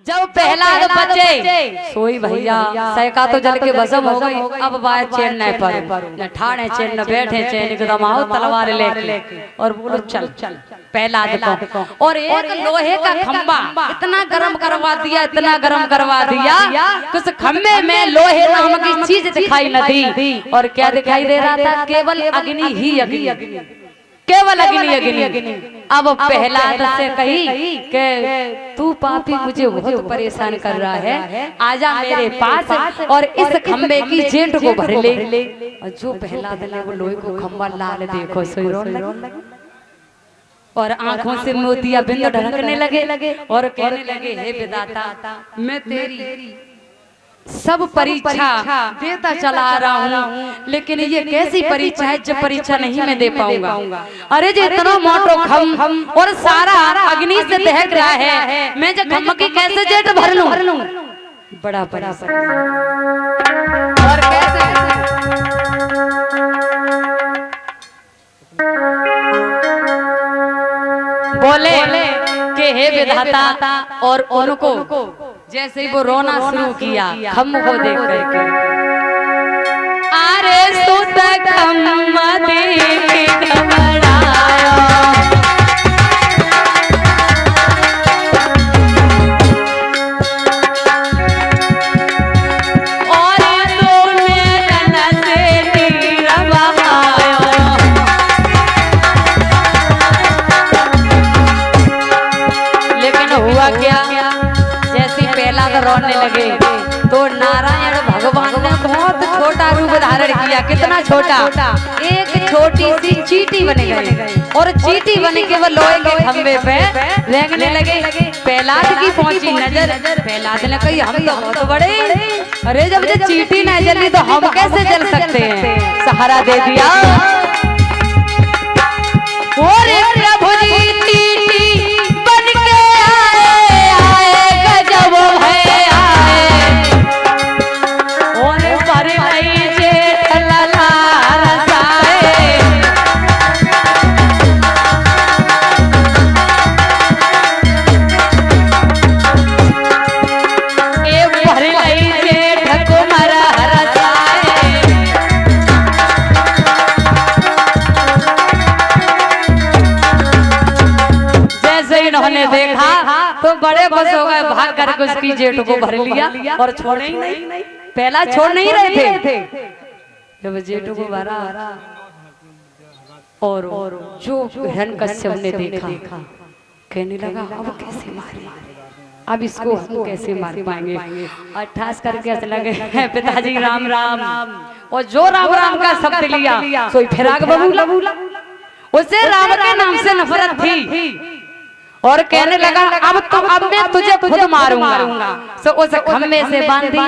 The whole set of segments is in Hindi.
जब प्रहलाद बचे सोई भैया सैका तो जल के भस्म हो गई। अब बाय चैन न पर न ठाणे चैन न बैठे चैन एकदम आओ तलवार लेके और बोलो चल प्रहलाद को। और एक लोहे का खंबा इतना गर्म करवा दिया, इतना गर्म करवा दिया कि उस खंबे में लोहे नाम की चीज दिखाई न दी। और क्या दिखाई दे रहा था? केवल अग्नि ही अग्नि, केवल अग्नि अग्नि। अब प्रहलाद से कही कि तू पापी मुझे बहुत परेशान कर रहा है, आजा मेरे पास और इस खंबे की जेठ को भर ले। और जो प्रहलाद ने वो लोहे को खंबा लाल देखो और आंखों से मोतिया बिंद ढलकने लगे और कहने लगे हे विधाता मैं तेरी सब परीक्षा देता चला रहा हूँ, लेकिन ये कैसी परीक्षा है जब परीक्षा नहीं मैं दे पाऊंगा। अरे जो इतना मोटो खम और सारा अग्नि से दहक रहा है, मैं जब खम की कैसे जेठ भर लूं? बड़ा परेशान और कैसे बोले कि हे विधाता। और उनको जैसे ही वो रोना शुरू किया खम को देख करके, अरे सुत खम देख घबराया, और तूने नन से तीर बहाया। लेकिन हुआ क्या? प्रहलाद रोने लगे तो नारायण भगवान ने बहुत छोटा रूप धारण किया। कितना छोटा? एक छोटी सी चींटी बन गई और चींटी बन के वो लोहे के खंबे पे रेंगने लगे। प्रहलाद की पहुंची नजर, प्रहलाद ने कही हम तो बहुत बड़े, अरे जब ये चींटी नहीं जली तो हम कैसे जल सकते हैं? सहारा दे दिया और प्रभु जी इन्होंने देखा तो बड़े खुश हो गए, भाग करके उसकी जेठ को भर लिया और छोड़े ही नहीं। पहला छोड़ नहीं रहे थे, जब जेठ को भरा और जो हिरण्यकश्यप ने देखा कहने लगा अब कैसे मारे, अब इसको हम कैसे मार पाएंगे? और ठास करके हंस लगे पिताजी राम राम। और जो राम राम का शब्द लिया सोई फिराक बबूला। उसे राम के नाम से नफरत थी और कहने लगा अब मैं तुझे खुद मारूंगा। सो उस खम्भे से बांध दिया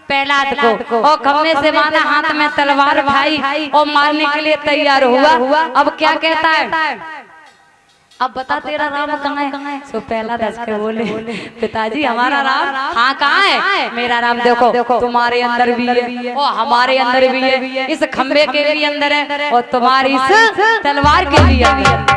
प्रहलाद को और खम्भे से बांधा, हाथ में तलवार उठाई और मारने के लिए तैयार हुआ। अब क्या कहता है? अब बता तेरा राम कहाँ है? सो प्रहलाद हंस के बोले पिताजी हमारा राम हाँ कहाँ है? मेरा राम देखो तुम्हारे अंदर भी है और हमारे अंदर भी है, इस खम्भे के भी अंदर है और तुम्हारी इस तलवार के भी अंदर।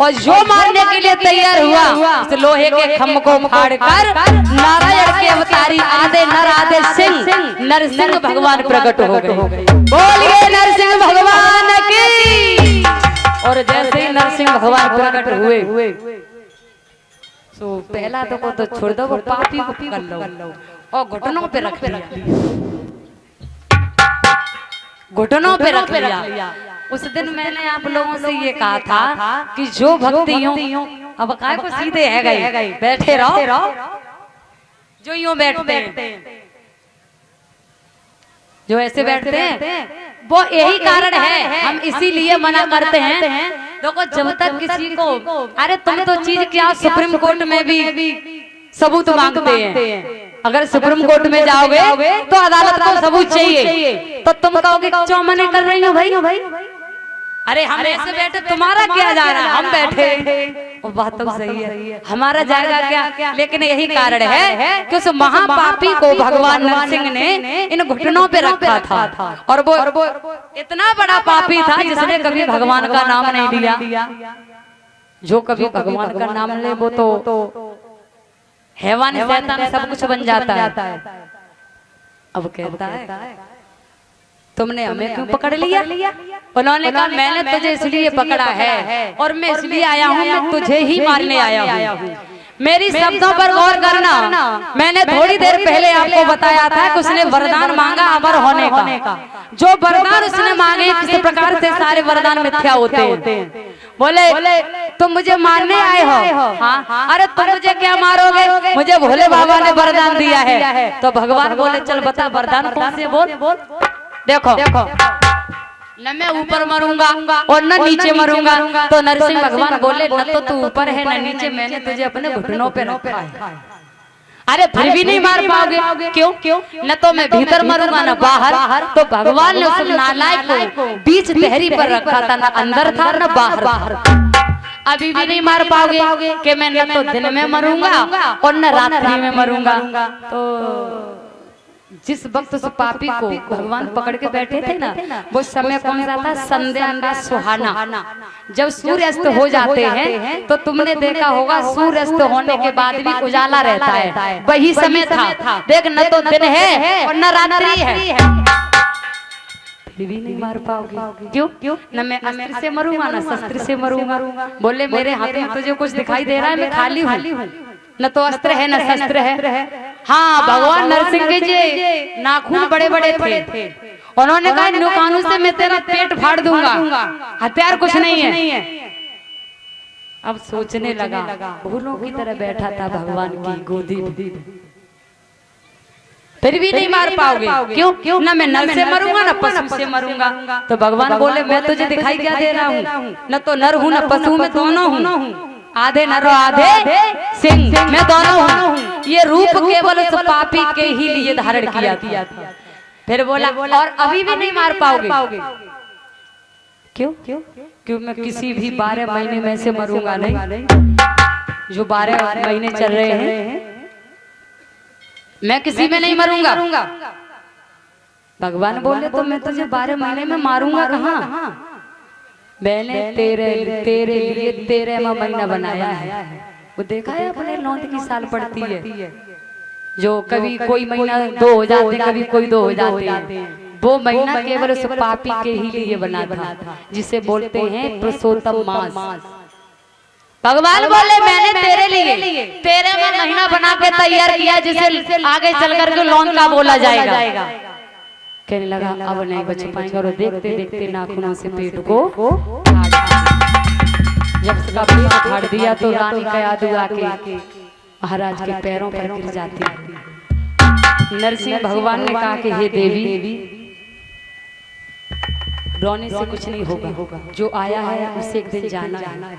और जो मारने के लिए तैयार हुआ उस लोहे के खम्भ को फाड़कर नारायण के अवतारी आदे नर आदे सिंह नरसिंह भगवान प्रकट हो गए। बोलिए नरसिंह भगवान की। और जैसे ही नरसिंह भगवान प्रकट हुए तो पहला तो छोड़ दो, वो पापी को पकड़ लो और घुटनों पे रख लिया, घुटनों पे रख लिया। उस दिन मैंने आप लोगों से ये कहा था कि जो भक्ति यूं अब काय को सीधे है गए बैठे रहो, जो यूं बैठते हैं, जो ऐसे बैठते हैं वो यही कारण है, हम इसीलिए मना करते हैं। देखो जब तक किसी को अरे तुम तो चीज क्या सुप्रीम कोर्ट में भी सबूत मांगते हैं, अगर सुप्रीम कोर्ट में जाओगे तो अदालत को सबूत चाहिए, तो तुम कहोगे क्यों मना कर रही हो भाई? अरे हम ऐसे बैठे तुम्हारा क्या जा रहा, हम बैठे। वो बात तो सही है, हमारा जाएगा क्या? लेकिन यही कारण है कि उस महापापी को भगवान नरसिंह ने इन घुटनों पे रखा था और वो इतना बड़ा पापी था जिसने कभी भगवान का नाम नहीं लिया। जो कभी भगवान का नाम ले वो तो हैवान शैतान सब कुछ बन जाता है। अब कहता है तुमने हमें क्यों पकड़ लिया? उन्होंने कहा मैंने तुझे इसलिए पकड़ा है और मैं इसलिए आया हूँ, मैं तुझे ही मारने आया हूँ। मेरी शब्दों पर गौर करना। मैंने थोड़ी देर पहले आपको बताया था कि उसने वरदान मांगा अमर होने का। जो वरदान उसने मांगे किस प्रकार से सारे वरदान मिथ्या होते हैं। बोले तुम मुझे मारने आए हो? हाँ। अरे तुम मुझे क्या मारोगे? मुझे भोले बाबा ने वरदान दिया है। तो भगवान बोले चल बता वरदान कौन से बोल। देखो न मैं ऊपर मरूंगा और न नीचे मरूंगा। तो नरसिंह भगवान बोले न तो तू ऊपर है न नीचे, मैंने तुझे अपने घुटनों पे रखा है। अरे फिर भी नहीं मार पाओगे? क्यों? न तो मैं भीतर मरूंगा न बाहर। तो भगवान ने उस नालायक को बीच तहरी पर रखा था, न अंदर था न बाहर। अभी भी नहीं मार पाओगे कि मैं न तो दिन में मरूंगा और न रात्रि में मरूंगा। तो जिस वक्त उस पापी को भगवान पकड़ के बैठे थे ना, वो समय कौन सा था? संध्या का सुहाना। जब सूर्य अस्त हो जाते हैं तो तुमने देखा होगा सूर्य अस्त होने के बाद भी उजाला रहता है, वही समय था। देख न तो दिन है और न रात्रि है, फिर भी नहीं मार पाओगे। क्यों? न मैं अस्त्र से मरूंगा न शस्त्र से मरूंगा। बोले मेरे हाथ में तुझे कुछ दिखाई दे रहा है? मैं खाली हूँ, न तो अस्त्र है न शस्त्र है। हाँ, भगवान नरसिंह के जी नाखून बड़े बड़े थे। उन्होंने कहा इन कानून से मैं तेरा पेट फाड़ दूंगा, हथियार कुछ नहीं है। अब सोचने लगा भूलों की तरह बैठा था भगवान की गोदी में, फिर भी नहीं मार पाओगे। क्यों? न मैं नर से मरूंगा न पशु से मरूंगा। तो भगवान बोले मैं तुझे दिखाई क्या दे रहा हूँ? न तो नर हूँ न पशु, में दोनों हूँ। आधे नर आधे सिंह, मैं दोनों हूँ। ये रूप केवल उस पापी के ही लिए धारण किया था। फिर बोला और अभी भी नहीं मार पाओगे। क्यों? मैं किसी भी 12 महीने में से मरूंगा नहीं। जो 12 महीने चल रहे हैं मैं किसी में नहीं मरूंगा। भगवान बोले तो मैं तुझे 12 महीने में मारूंगा कहाँ? मैंने तेरे लिए 13वां महीना बनाया है। वो देखा है अपने लौंड की साल पड़ती है, जो कभी कोई महीना 2 हो जाते, कभी कोई 2 हो जाते। वो महीना केवल उस पापी के ही लिए बना था, जिसे बोलते हैं पुरुषोत्तम मास। भगवान बोले मैंने तेरे लिए 13वां महीना बना के तैयार किया, जिसे आगे चलकर के लौंड का बोला जाएगा। कहने लगा अब नहीं बच पाएंगे, और देखते देखते नाखूनों से पेट को जब उसका पेट फाड़ दिया तो रानी का याद आके महाराज के पैरों पर गिर जाती है। नरसिंह भगवान ने कहा कि हे देवी, रोने से कुछ नहीं होगा, जो आया है उसे एक दिन जाना है।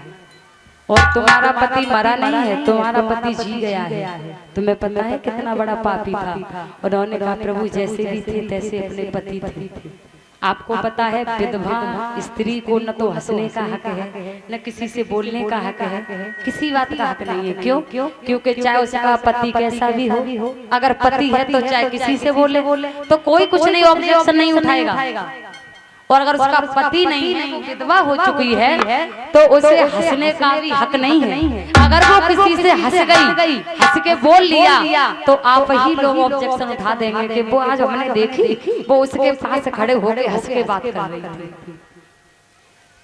और तुम्हारा पति मरा नहीं है, तुम्हारा पति जी गया है। तुम्हें पता है कितना बड़ा पापी था। और उन्होंने कहा प्रभु जैसे भी थे तैसे अपने पति थे। आपको पता है विधवा स्त्री को न तो हंसने का हक है न किसी से बोलने का हक है, किसी बात का हक नहीं है। क्यों? क्योंकि चाहे उसका पति कैसा भी हो, अगर पति है तो चाहे किसी से बोले तो कोई कुछ नहीं, ऑब्जेक्शन नहीं उठाएगा। और अगर उसका पति नहीं है, विधवा हो चुकी है, तो उसे हंसने का भी हक नहीं है। अगर वो किसी से हंस गई, हंस के बोल लिया, तो आप ही लोग ऑब्जेक्शन उठा देंगे कि वो आज हमने देखी, वो उसके पास खड़े होकर हंस के बात कर रही थी।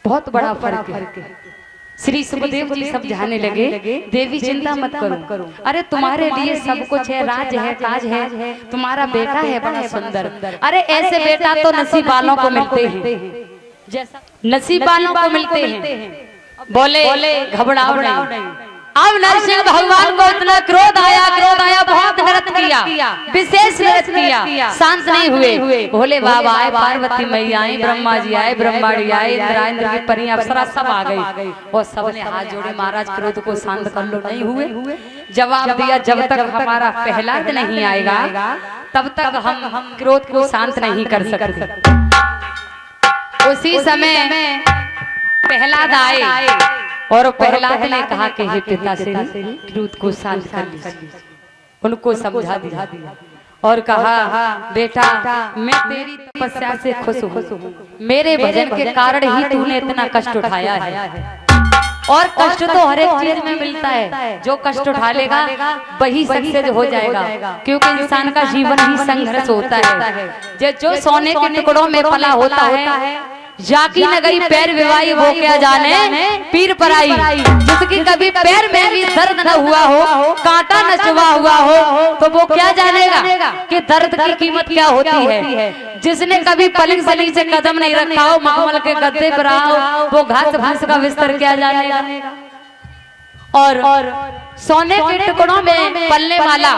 बहुत बड़ा फर्क है। श्री सुखदेव जी समझाने लगे देवी चिंता मत करो, अरे तुम्हारे लिए सब कुछ है, राज है, काज है, तुम्हारा बेटा है बड़ा सुंदर। अरे ऐसे बेटा तो नसीब वालों को मिलते हैं, जैसा नसीब वालों को मिलते हैं। बोले घबराओ नहीं। अब नरसिंह भगवान को इतना क्रोध आया, बहुत नृत्य किया, विशेष नृत्य किया, शांत नहीं हुए। भोले बाबा आए, पार्वती मैया आई, ब्रह्मा जी आए, ब्रह्माणी आए, इंद्र की परियां अप्सरा सब आ गई और सबने हाथ जोड़े, महाराज क्रोध को शांत कर लो। नहीं हुए। जवाब दिया जब तक हमारा प्रहलाद नहीं आएगा तब तक हम क्रोध को शांत नहीं कर सकते। उसी समय प्रहलाद आए और प्रहलाद ने कहा कि हे पिताश्री, क्रोध को शांत कर लीजिए। उनको समझा दिया और कहा बेटा मैं तेरी तपस्या से खुश हूँ, मेरे भजन के कारण ही तूने इतना कष्ट उठाया है। और कष्ट तो हर एक चीज में मिलता है, जो कष्ट उठा लेगा वही सक्सेस हो जाएगा, क्योंकि इंसान का जीवन ही संघर्ष होता है। जो सोने के टुकड़ों में पला होता है, जाकी नगरी पैर विवाही वो क्या जाने पीर पराई। जिसकी कभी पैर में भी दर्द न हुआ हो, कांटा न चुभा हुआ हो, तो वो क्या जानेगा कि दर्द की कीमत क्या होती है। जिसने कभी पलंग से नीचे कदम नहीं रखा हो, मखमल के गद्दे पर रहा हो, वो घास फूस का बिस्तर क्या जानेगा। और सोने के टुकड़ों में पलने वाला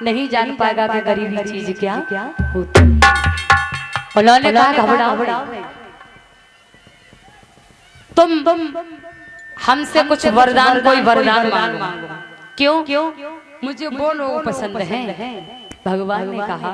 नहीं जान पाएगा कि गरीबी चीज क्या होती है। उन्होंने कहा घबराओ, तुम हमसे कुछ वरदान, कोई वरदान मांगो। क्यों? मुझे वो लोग पसंद हैं। भगवान ने कहा